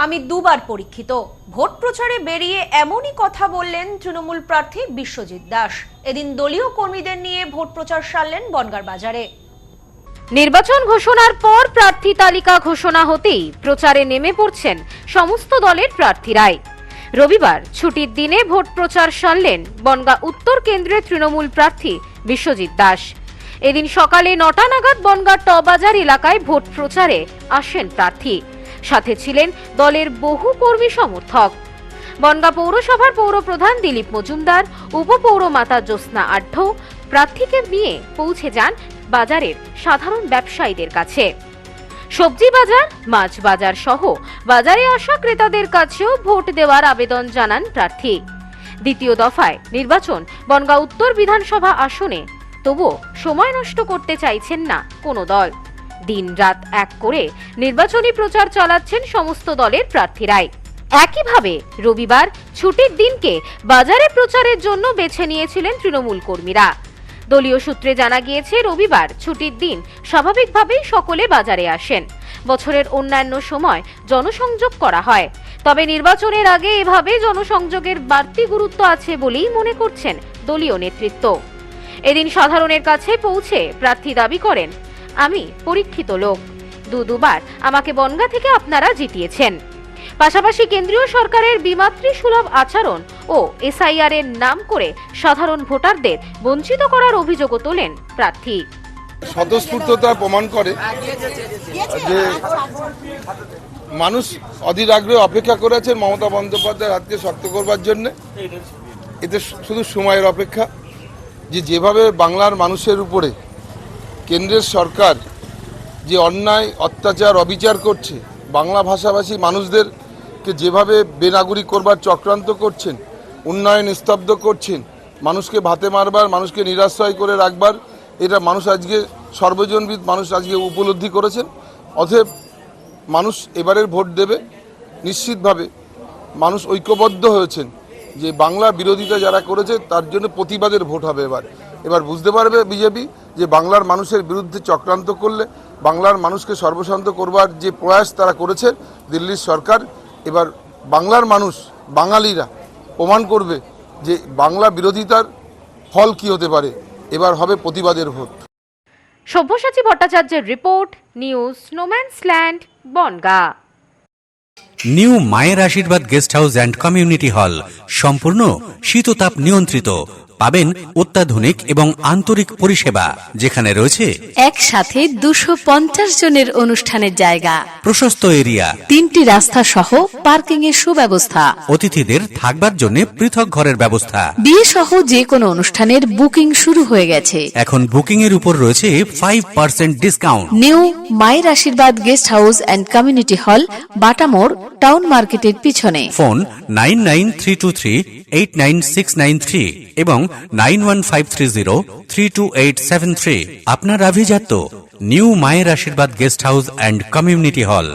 আমি দুবার পরীক্ষিত। ভোট প্রচারে বেরিয়ে এমনই কথা বললেন তৃণমূল প্রার্থী বিশ্বজিৎ দাস। এদিন দলীয় কর্মীদের নিয়ে ভোট প্রচার সারলেন বনগাঁর বাজারে। নির্বাচন ঘোষণার পর প্রার্থী তালিকা ঘোষণা হতেই প্রচারে নেমে পড়ছেন সমস্ত দলের প্রার্থীরাই। রবিবার ছুটির দিনে ভোট প্রচার সারলেন বনগাঁ উত্তর কেন্দ্রের তৃণমূল প্রার্থী বিশ্বজিৎ দাস। এদিন সকালে 9টা নাগাদ বনগাঁ ট বাজার এলাকায় ভোট প্রচারে আসেন প্রার্থী। সাথে ছিলেন দলের বহু কর্মী সমর্থক। বনগাঁ পৌরসভার পৌরপ্রধান দিলীপ মজুমদার, উপপৌরমাতা জ্যোৎস্না আঢ্য প্রার্থীকে নিয়ে পৌঁছে যান বাজারের সাধারণ ব্যবসায়ীদের কাছে। সবজি বাজার, মাছ বাজার সহ বাজারে আসা ক্রেতাদের কাছেও ভোট দেওয়ার আবেদন জানান প্রার্থী। দ্বিতীয় দফায় নির্বাচন বনগাঁ উত্তর বিধানসভা আসনে, তবুও সময় নষ্ট করতে চাইছেন না কোনো দল। দিন রাত এক করে নির্বাচনী প্রচার চালাচ্ছেন সমস্ত দলের প্রার্থীরাই। একইভাবে রবিবার ছুটির দিনকে বাজারে প্রচারের জন্য বেছে নিয়েছিলেন তৃণমূল কর্মীরা। দলীয় সূত্রে জানা গিয়েছে, রবিবার ছুটির দিন স্বাভাবিকভাবেই সকলে বাজারে আসেন। বছরের অন্যান্য সময় জনসংযোগ করা হয়, তবে নির্বাচনের আগে এভাবে জনসংযোগের বাড়তি গুরুত্ব আছে বলেই মনে করছেন দলীয় নেতৃত্ব। এদিন সাধারণের কাছে পৌঁছে প্রার্থী দাবি করেন, আমি পরীক্ষিত লোক, দুবার আমাকে বনগাঁ থেকে আপনারা জিতিয়েছেন। পাশাপাশি কেন্দ্রীয় সরকারের বিমাতৃ সুলভ আচরণ ও এসআইআর এর নাম করে সাধারণ ভোটারদের বঞ্চিত করার অভিযোগও তোলেন প্রার্থী। স্বতঃস্ফূর্ততা প্রমাণ করে যে মানুষ অধীর আগ্রহে অপেক্ষা করেছেন মমতা বন্দ্যোপাধ্যায়ের হাতকে শক্ত করবার জন্য। এতে শুধু সময়ের অপেক্ষা, যেভাবে বাংলার মানুষের উপরে কেন্দ্রের সরকার যে অন্যায়, অত্যাচার, অবিচার করছে, বাংলা ভাষাভাষী মানুষদেরকে যেভাবে বেনাগরিক করবার চক্রান্ত করছেন, উন্নয়ন স্তব্ধ করছেন, মানুষকে ভাতে মারবার, মানুষকে নিরাশ্রয় করে রাখবার, এটা মানুষ আজকে সর্বজনবিদ মানুষ আজকে উপলব্ধি করেছেন। অতএব মানুষ এবারের ভোট দেবে নিশ্চিতভাবে। মানুষ ঐক্যবদ্ধ হয়েছেন যে বাংলা বিরোধিতা যারা করেছে তার জন্য প্রতিবাদের ভোট হবে। এবার বুঝতে পারবে বিজেপি যে বাংলার মানুষের বিরুদ্ধে চক্রান্ত করলে বাংলার মানুষকে সর্বশান্ত করবার যে প্রয়াস তারা করেছে দিল্লির সরকার, এবার বাংলার মানুষ, বাঙালিরা প্রমাণ করবে যে বাংলা বিরোধিতার ফল কি হতে পারে। এবার হবে প্রতিবাদের ভোট। সব্যসাচী ভট্টাচার্যের রিপোর্ট, নিউজ স্নোম্যান্সল্যান্ড, বনগাঁ। নিউ মায়ের আশীর্বাদ guest house and community hall সম্পূর্ণ শীততাপ নিয়ন্ত্রিত। পাবেন অত্যাধুনিক এবং আন্তরিক পরিষেবা, যেখানে রয়েছে একসাথে 250 জনের অনুষ্ঠানের জায়গা, প্রশস্ত এরিয়া, 3টি রাস্তা সহ পার্কিং এর সুব্যবস্থা, অতিথিদের থাকবার জন্য পৃথক ঘরের ব্যবস্থা। বিয়ে সহ যে কোনো অনুষ্ঠানের বুকিং শুরু হয়ে গেছে। এখন বুকিং এর উপর রয়েছে 5% ডিসকাউন্ট। নিউ মায়ের আশীর্বাদ guest house and community hall, বাটামোড়, town মার্কেটের পিছনে। ফোন 9932389693 এবং 9153032873। আপনার আভিজাত্য নিউ মায়ের আশীর্বাদ guest house and community hall.